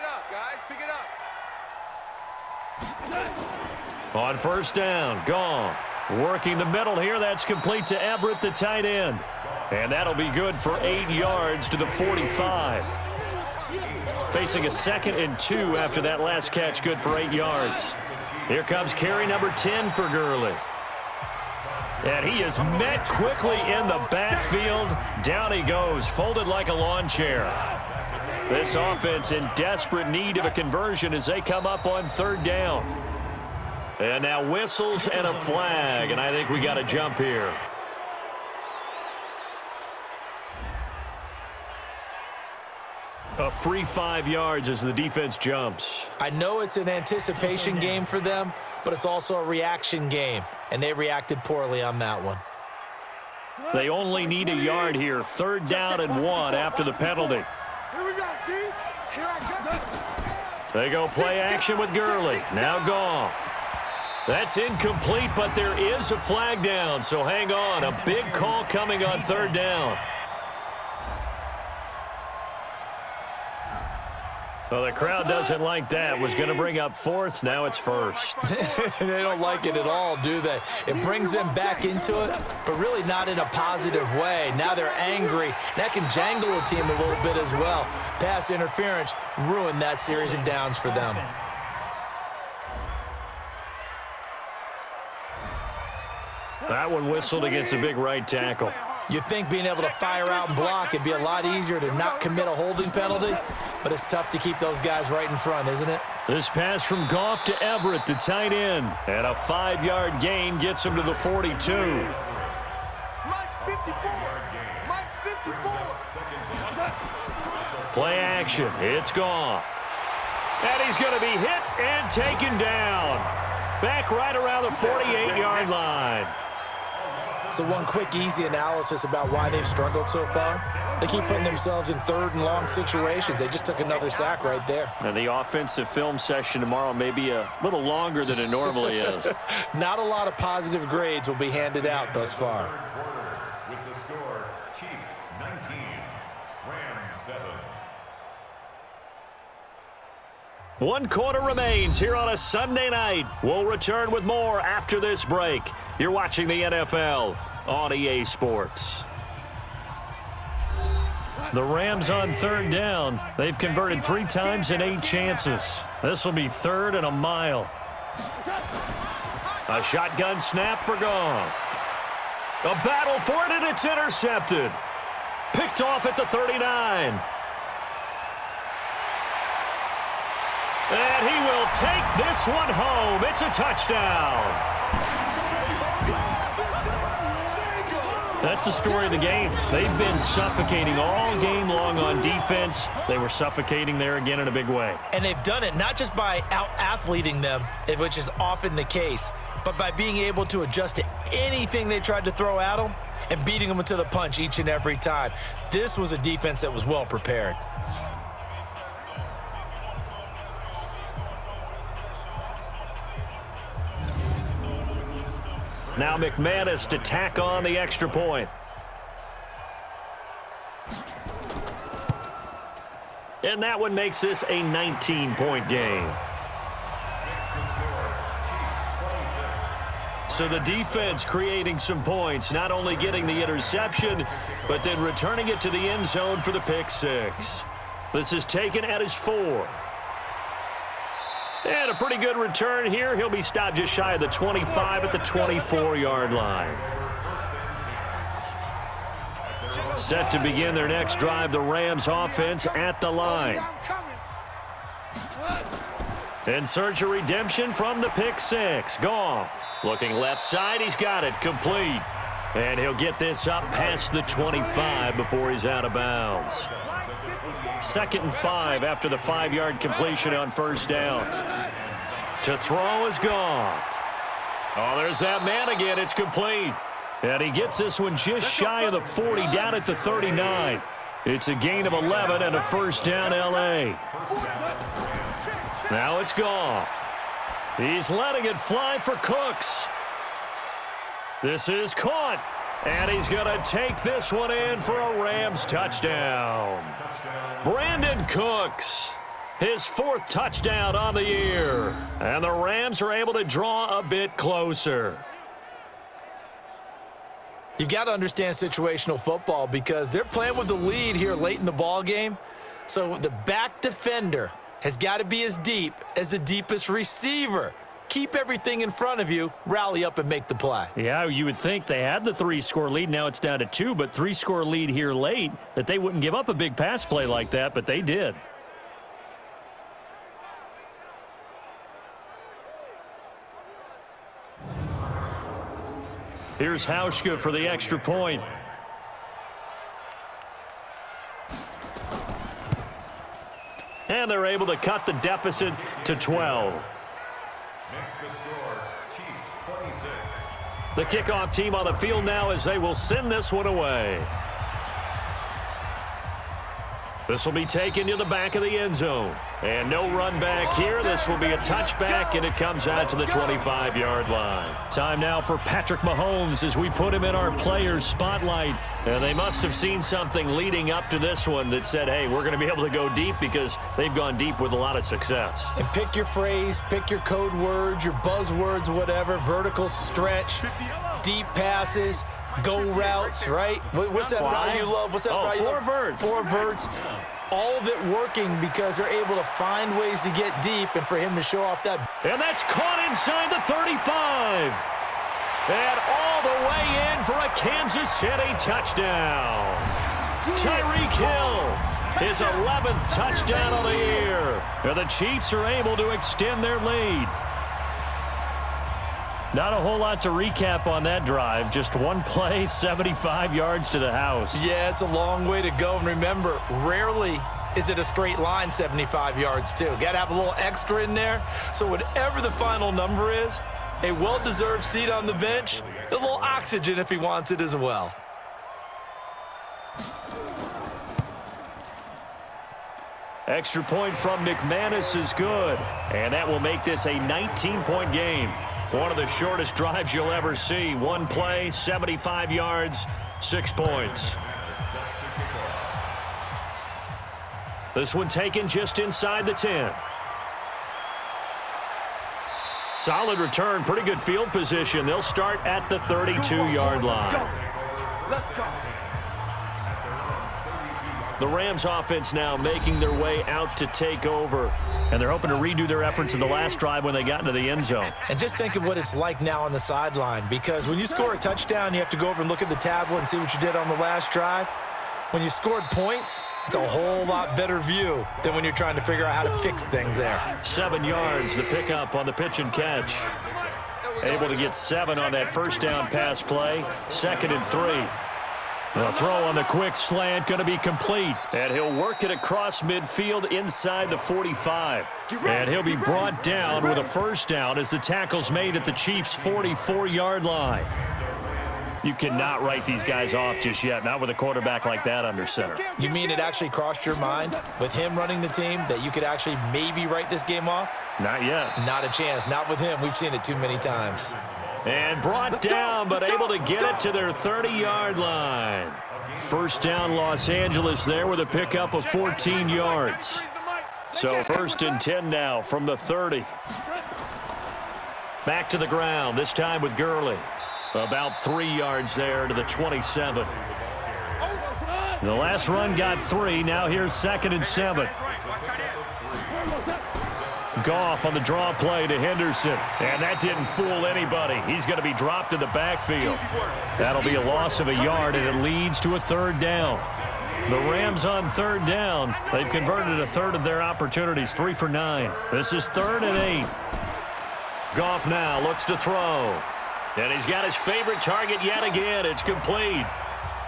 up, guys. Pick it up. On first down, Goff working the middle here. That's complete to Everett, the tight end. And that'll be good for 8 yards to the 45. Facing a 2nd and 2 after that last catch, good for 8 yards. Here comes carry number 10 for Gurley. And he is met quickly in the backfield. Down he goes, folded like a lawn chair. This offense in desperate need of a conversion as they come up on 3rd down. And now whistles and a flag, and I think we got a jump here. A free 5 yards as the defense jumps. I know it's an anticipation game for them, but it's also a reaction game, and they reacted poorly on that one. They only need a yard here. 3rd down and 1 after the penalty. Here we go, D. Here I come. They go play action with Gurley. Now Goff. That's incomplete, but there is a flag down, so hang on. A big call coming on third down. Well, the crowd doesn't like that. Was going to bring up fourth. Now it's first. They don't like it at all, do they? It brings them back into it, but really not in a positive way. Now they're angry. That can jangle a team a little bit as well. Pass interference ruined that series of downs for them. That one whistled against a big right tackle. You'd think being able to fire out and block, it'd be a lot easier to not commit a holding penalty, but it's tough to keep those guys right in front, isn't it? This pass from Goff to Everett, the tight end, and a 5-yard gain gets him to the 42. Mike 54. Mike 54. Play action. It's Goff. And he's going to be hit and taken down. Back right around the 48-yard line. So one quick, easy analysis about why they've struggled so far. They keep putting themselves in third and long situations. They just took another sack right there. And the offensive film session tomorrow may be a little longer than it normally is. Not a lot of positive grades will be handed out thus far. With the score, Chiefs 19, Rams 7. 1 quarter remains here on a Sunday night. We'll return with more after this break. You're watching the NFL on EA Sports. The Rams on third down. They've converted 3 times in 8 chances. This will be third and a mile. A shotgun snap for Goff. A battle for it, and it's intercepted. Picked off at the 39. And he will take this one home. It's a touchdown. That's the story of the game. They've been suffocating all game long on defense. They were suffocating there again in a big way. And they've done it not just by out-athleting them, which is often the case, but by being able to adjust to anything they tried to throw at them and beating them to the punch each and every time. This was a defense that was well prepared. Now McManus to tack on the extra point. And that one makes this a 19-point game. So the defense creating some points, not only getting the interception, but then returning it to the end zone for the pick six. This is taken at his 4. And a pretty good return here. He'll be stopped just shy of the 25 at the 24-yard line. Set to begin their next drive, the Rams offense at the line. In search of redemption from the pick six. Goff looking left side. He's got it complete. And he'll get this up past the 25 before he's out of bounds. 2nd and 5 after the 5-yard completion on first down. To throw is Goff. Oh, there's that man again. It's complete. And he gets this one just shy of the 40, down at the 39. It's a gain of 11 and a first down, L.A. Now it's Goff. He's letting it fly for Cooks. This is caught. And he's going to take this one in for a Rams touchdown. Brandon Cooks, his 4th touchdown on the year. And the Rams are able to draw a bit closer. You've got to understand situational football because they're playing with the lead here late in the ball game. So the back defender has got to be as deep as the deepest receiver. Keep everything in front of you, rally up and make the play. Yeah, you would think they had the 3-score lead. Now it's down to 2, but 3-score lead here late, that they wouldn't give up a big pass play like that, but they did. Here's Hauschka for the extra point. And they're able to cut the deficit to 12. Makes the score, Chiefs 26. The kickoff team on the field now as they will send this one away. This will be taken to the back of the end zone. And no run back here. This will be a touchback, and it comes out to the 25-yard line. Time now for Patrick Mahomes as we put him in our players' spotlight. And they must have seen something leading up to this one that said, hey, we're going to be able to go deep, because they've gone deep with a lot of success. And pick your phrase, pick your code words, your buzzwords, whatever. Vertical stretch, deep passes, go routes, right? What's that route you love? What's that route you love? Four verts. All of it working because they're able to find ways to get deep, and for him to show off that. And that's caught inside the 35. And all the way in for a Kansas City touchdown. Tyreek Hill, his 11th touchdown of the year. And the Chiefs are able to extend their lead. Not a whole lot to recap on that drive. Just one play, 75 yards to the house. Yeah, it's a long way to go. And remember, rarely is it a straight line 75 yards, too. Got to have a little extra in there. So whatever the final number is, a well-deserved seat on the bench, a little oxygen if he wants it as well. Extra point from McManus is good. And that will make this a 19-point game. One of the shortest drives you'll ever see. One play, 75 yards, 6 points. This one taken just inside the 10. Solid return, pretty good field position. They'll start at the 32-yard line. Let's go. The Rams offense now making their way out to take over. And they're hoping to redo their efforts in the last drive when they got into the end zone. And just think of what it's like now on the sideline, because when you score a touchdown, you have to go over and look at the tablet and see what you did on the last drive. When you scored points, it's a whole lot better view than when you're trying to figure out how to fix things there. 7 yards, the pickup on the pitch and catch. Able to get 7 on that first down pass play. 2nd and 3. The throw on the quick slant going to be complete. And he'll work it across midfield inside the 45. And he'll be brought down with a first down as the tackle's made at the Chiefs' 44-yard line. You cannot write these guys off just yet, not with a quarterback like that under center. You mean it actually crossed your mind with him running the team that you could actually maybe write this game off? Not yet. Not a chance. Not with him. We've seen it too many times. And brought down, but able to get it to their 30-yard line. First down, Los Angeles there with a pickup of 14 yards. So 1st and 10 now from the 30. Back to the ground, this time with Gurley. About 3 yards there to the 27. The last run got 3. Now here's 2nd and 7. Goff on the draw play to Henderson. And that didn't fool anybody. He's going to be dropped in the backfield. That'll be a loss of a yard, and it leads to a 3rd down. The Rams on 3rd down. They've converted a third of their opportunities, 3 for 9. This is 3rd and 8. Goff now looks to throw. And he's got his favorite target yet again. It's complete.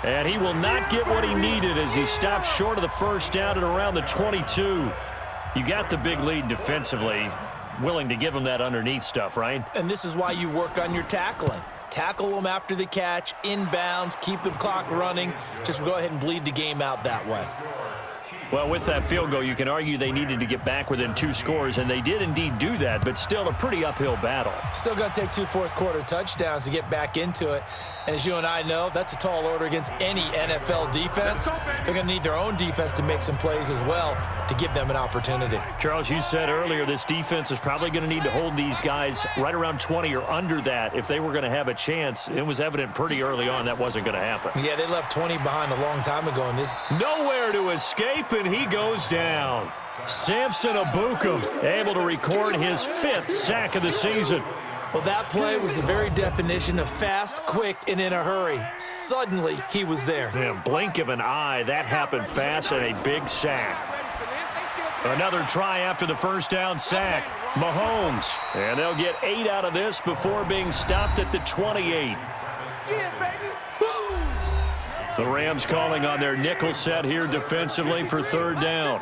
And he will not get what he needed as he stops short of the first down at around the 22. You got the big lead defensively. Willing to give him that underneath stuff, right? And this is why you work on your tackling. Tackle them after the catch, inbounds, keep the clock running. Just go ahead and bleed the game out that way. Well, with that field goal, you can argue they needed to get back within 2 scores, and they did indeed do that, but still a pretty uphill battle. Still going to take 2 fourth-quarter touchdowns to get back into it. And as you and I know, that's a tall order against any NFL defense. They're going to need their own defense to make some plays as well to give them an opportunity. Charles, you said earlier this defense is probably going to need to hold these guys right around 20 or under that if they were going to have a chance. It was evident pretty early on that wasn't going to happen. Yeah, they left 20 behind a long time ago in this. Nowhere to escape, and he goes down. Samson Ebukam able to record his 5th sack of the season. Well, that play was the very definition of fast, quick, and in a hurry. Suddenly, he was there. Yeah, blink of an eye, that happened fast, and a big sack. Another try after the first down sack. Mahomes, and they'll get 8 out of this before being stopped at the 28. The Rams calling on their nickel set here defensively for 3rd down.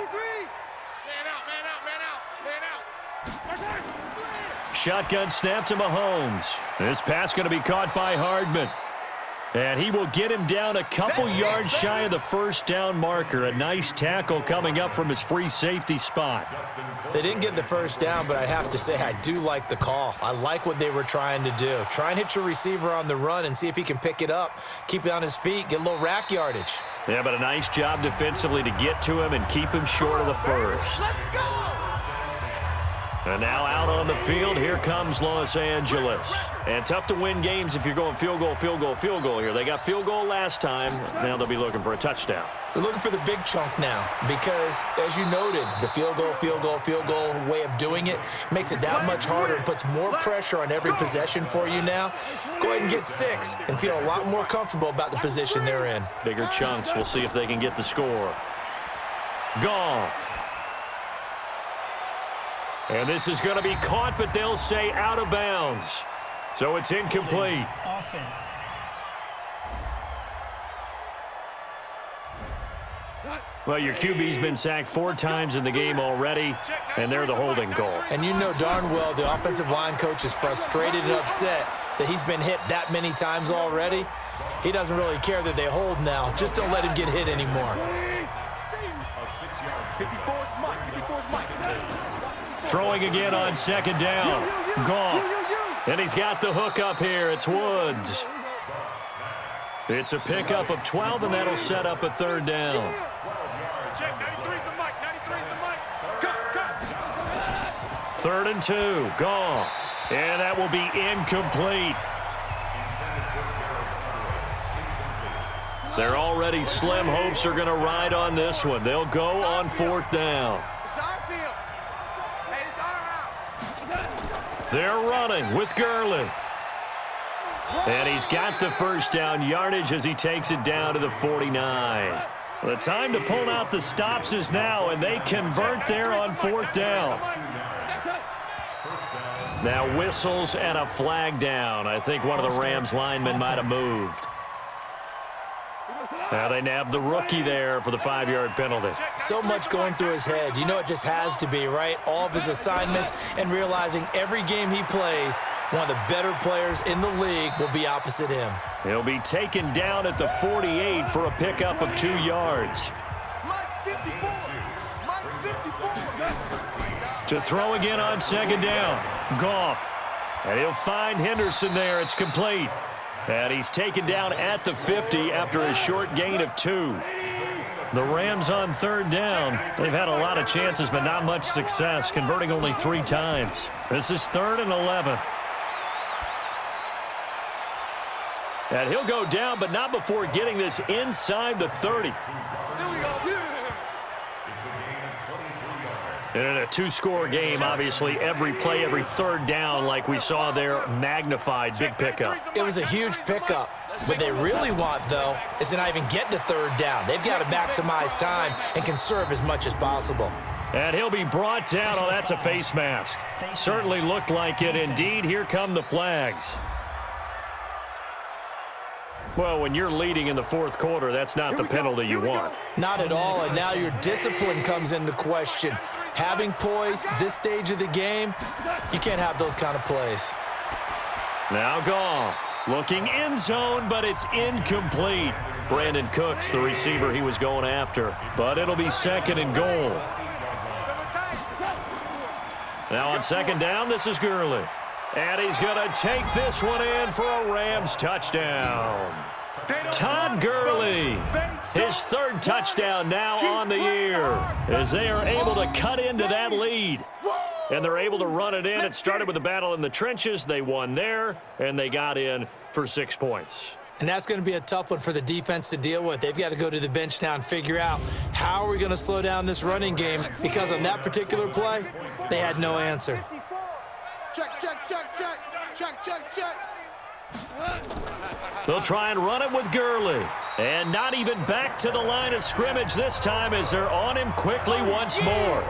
Shotgun snap to Mahomes. This pass going to be caught by Hardman. And he will get him down a couple yards shy of the first down marker. A nice tackle coming up from his free safety spot. They didn't get the first down, but I have to say I do like the call. I like what they were trying to do. Try and hit your receiver on the run and see if he can pick it up, keep it on his feet, get a little rack yardage. Yeah, but a nice job defensively to get to him and keep him short of the first. Let's go! And now out on the field, here comes Los Angeles. And tough to win games if you're going field goal, field goal, field goal here. They got field goal last time. Now they'll be looking for a touchdown. They're looking for the big chunk now because, as you noted, the field goal way of doing it makes it that much harder and puts more pressure on every possession for you now. Go ahead and get 6 and feel a lot more comfortable about the position they're in. Bigger chunks. We'll see if they can get the score. Goff. And this is going to be caught, but they'll say out of bounds. So it's incomplete. Offense. Well, your QB's been sacked 4 times in the game already, and they're the holding call. And you know darn well the offensive line coach is frustrated and upset that he's been hit that many times already. He doesn't really care that they hold now. Just don't let him get hit anymore. Throwing again on second down. Goff. And he's got the hook up here. It's Woods. It's a pickup of 12, and that'll set up a third down. Check, 93's the mic, 93's the mic. Cut. 3rd and 2. Goff. And that will be incomplete. They're already slim hopes are going to ride on this one. They'll go on 4th down. It's our field. Hey, it's our house. They're running with Gurley. And he's got the first down yardage as he takes it down to the 49. The time to pull out the stops is now, and they convert there on 4th down. Now whistles and a flag down. I think one of the Rams linemen might have moved. Now they nabbed the rookie there for the 5-yard penalty. So much going through his head. You know it just has to be, right? All of his assignments and realizing every game he plays, one of the better players in the league will be opposite him. He'll be taken down at the 48 for a pickup of 2 yards. To throw again on second down. Goff. And he'll find Henderson there. It's complete. And he's taken down at the 50 after a short gain of 2. The Rams on 3rd down. They've had a lot of chances, but not much success, converting only 3 times. This is 3rd and 11. And he'll go down, but not before getting this inside the 30. And in a 2-score game, obviously, every play, every 3rd down, like we saw there, magnified, big pickup. It was a huge pickup. What they really want, though, is to not even get to 3rd down. They've got to maximize time and conserve as much as possible. And he'll be brought down. Oh, that's a face mask. Certainly looked like it. Indeed, here come the flags. Well, when you're leading in the 4th quarter, that's not the penalty you want. Not at all, and now your discipline comes into question. Having poise this stage of the game, you can't have those kind of plays. Now Goff looking end zone, but it's incomplete. Brandon Cooks, the receiver he was going after, but it'll be 2nd and goal. Now on 2nd down, this is Gurley. And he's going to take this one in for a Rams touchdown. Todd Gurley, his 3rd touchdown now on the year, as they are able to cut into that lead. And they're able to run it in. It started with a battle in the trenches. They won there, and they got in for 6 points. And that's going to be a tough one for the defense to deal with. They've got to go to the bench now and figure out how are we going to slow down this running game, because on that particular play, they had no answer. Check. They'll try and run it with Gurley. And not even back to the line of scrimmage this time as they're on him quickly once more.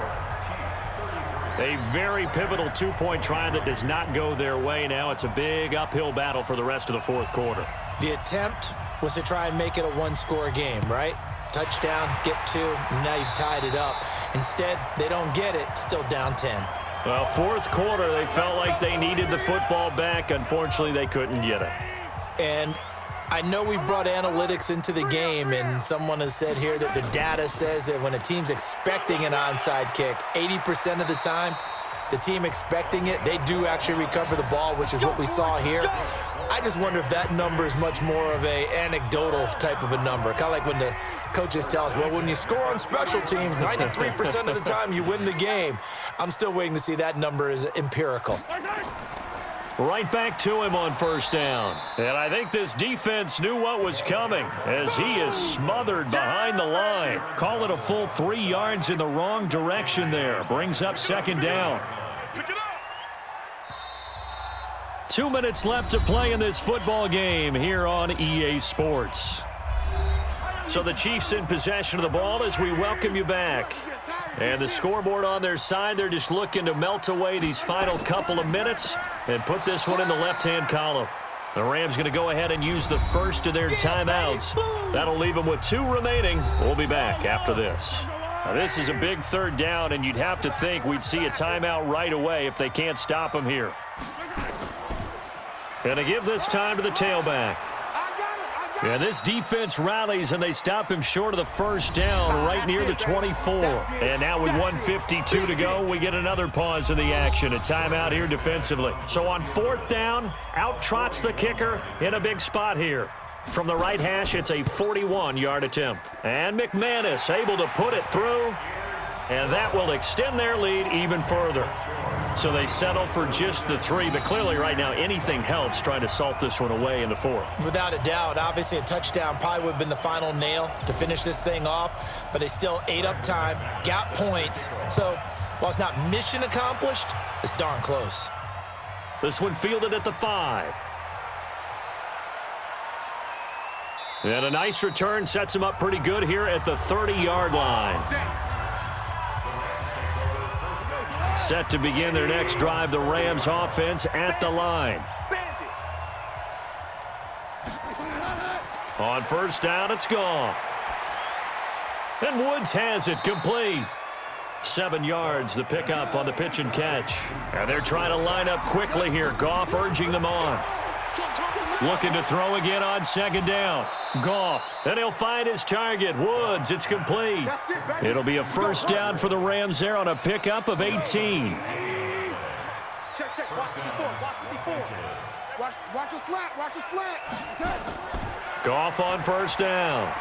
A very pivotal 2-point try that does not go their way. Now it's a big uphill battle for the rest of the 4th quarter. The attempt was to try and make it a 1-score game, right? Touchdown, get 2, and now you've tied it up. Instead, they don't get it, still down 10. Well, 4th quarter, they felt like they needed the football back. Unfortunately, they couldn't get it. And I know we brought analytics into the game, and someone has said here that the data says that when a team's expecting an onside kick, 80% of the time, the team expecting it, they do actually recover the ball, which is what we saw here. I just wonder if that number is much more of a anecdotal type of a number. Kind of like when the coaches tell us, well, when you score on special teams, 93% of the time you win the game. I'm still waiting to see that number is empirical. Right back to him on first down. And I think this defense knew what was coming as he is smothered behind the line. Call it a full 3 yards in the wrong direction there. Brings up second down. 2 minutes left to play in this football game here on EA Sports. So the Chiefs in possession of the ball as we welcome you back. And the scoreboard on their side, they're just looking to melt away these final couple of minutes and put this one in the left-hand column. The Rams going to go ahead and use the first of their timeouts. That'll leave them with 2 remaining. We'll be back after this. Now, this is a big third down, and you'd have to think we'd see a timeout right away if they can't stop them here. Going to give this time to the tailback. And this defense rallies, and they stop him short of the first down right near the 24. And now with 1:52 to go, we get another pause in the action. A timeout here defensively. So on 4th down, out trots the kicker in a big spot here. From the right hash, it's a 41-yard attempt. And McManus able to put it through. And that will extend their lead even further. So they settle for just the 3, but clearly right now anything helps trying to salt this one away in the 4th. Without a doubt, obviously a touchdown probably would have been the final nail to finish this thing off, but they still ate up time, got points. So while it's not mission accomplished, it's darn close. This one fielded at the 5. And a nice return sets him up pretty good here at the 30-yard line. Set to begin their next drive, the Rams offense at the line. On first down, it's gone. And Woods has it complete. 7 yards, the pickup on the pitch and catch. And they're trying to line up quickly here. Goff urging them on. Looking to throw again on second down. Goff, and he'll find his target. Woods, it's complete. It'll be a first down for the Rams there on a pickup of 18. Check. Watch 54. Watch a slant. Goff on first down.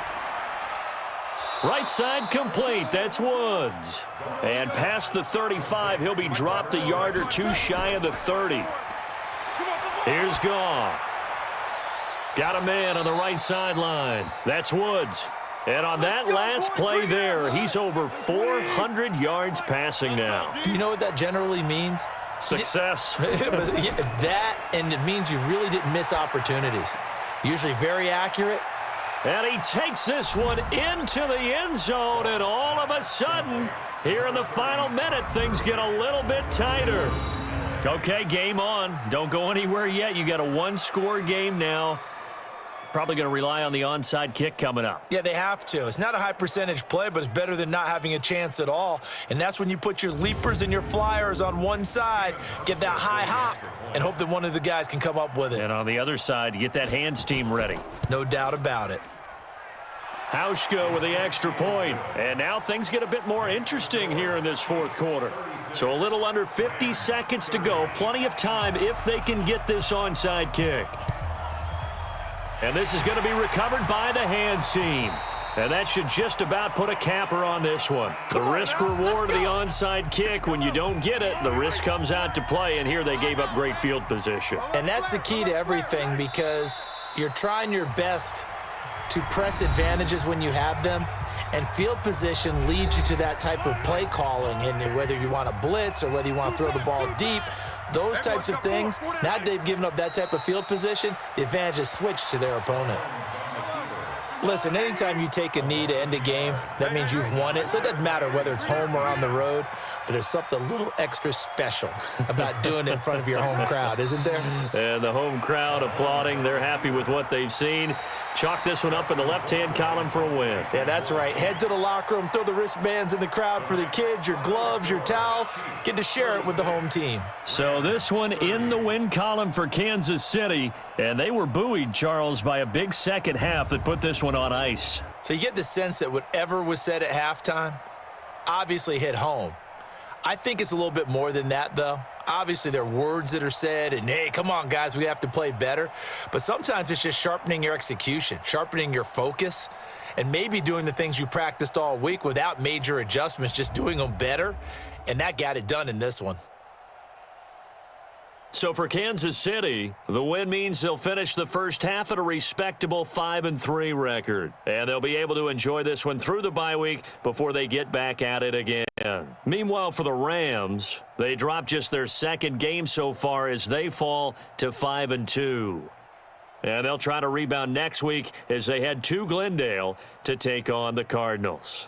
Right side complete. That's Woods. And past the 35, he'll be dropped a yard or 2 shy of the 30. Here's Goff. Got a man on the right sideline. That's Woods. And on that last play there, he's over 400 yards passing now. Do you know what that generally means? Success. That, and it means you really didn't miss opportunities. Usually very accurate. And he takes this one into the end zone, and all of a sudden, here in the final minute, things get a little bit tighter. Okay, game on. Don't go anywhere yet. You got a 1-score game now. Probably going to rely on the onside kick coming up. Yeah, they have to. It's not a high percentage play, but it's better than not having a chance at all. And that's when you put your leapers and your flyers on one side, get that high hop, and hope that one of the guys can come up with it. And on the other side, you get that hands team ready. No doubt about it. Hauschka with the extra point. And now things get a bit more interesting here in this 4th quarter. So a little under 50 seconds to go. Plenty of time if they can get this onside kick. And this is going to be recovered by the hands team. And that should just about put a capper on this one. The risk-reward of the onside kick, when you don't get it, the risk comes out to play, and here they gave up great field position. And that's the key to everything, because you're trying your best to press advantages when you have them, and field position leads you to that type of play calling. And whether you want to blitz or whether you want to throw the ball deep, those types of things, now they've given up that type of field position, the advantage is switched to their opponent. Listen, anytime you take a knee to end a game, that means you've won it. So it doesn't matter whether it's home or on the road. But there's something a little extra special about doing it in front of your home crowd, isn't there? And the home crowd applauding. They're happy with what they've seen. Chalk this one up in the left-hand column for a win. Yeah, that's right. Head to the locker room, throw the wristbands in the crowd for the kids, your gloves, your towels. Get to share it with the home team. So this one in the win column for Kansas City. And they were buoyed, Charles, by a big second half that put this one on ice. So you get the sense that whatever was said at halftime obviously hit home. I think it's a little bit more than that, though. Obviously, there are words that are said, and, hey, come on, guys, we have to play better. But sometimes it's just sharpening your execution, sharpening your focus, and maybe doing the things you practiced all week without major adjustments, just doing them better. And that got it done in this one. So for Kansas City, the win means they'll finish the first half at a respectable 5-3 record. And they'll be able to enjoy this one through the bye week before they get back at it again. Meanwhile, for the Rams, they dropped just their second game so far as they fall to 5-2. And they'll try to rebound next week as they head to Glendale to take on the Cardinals.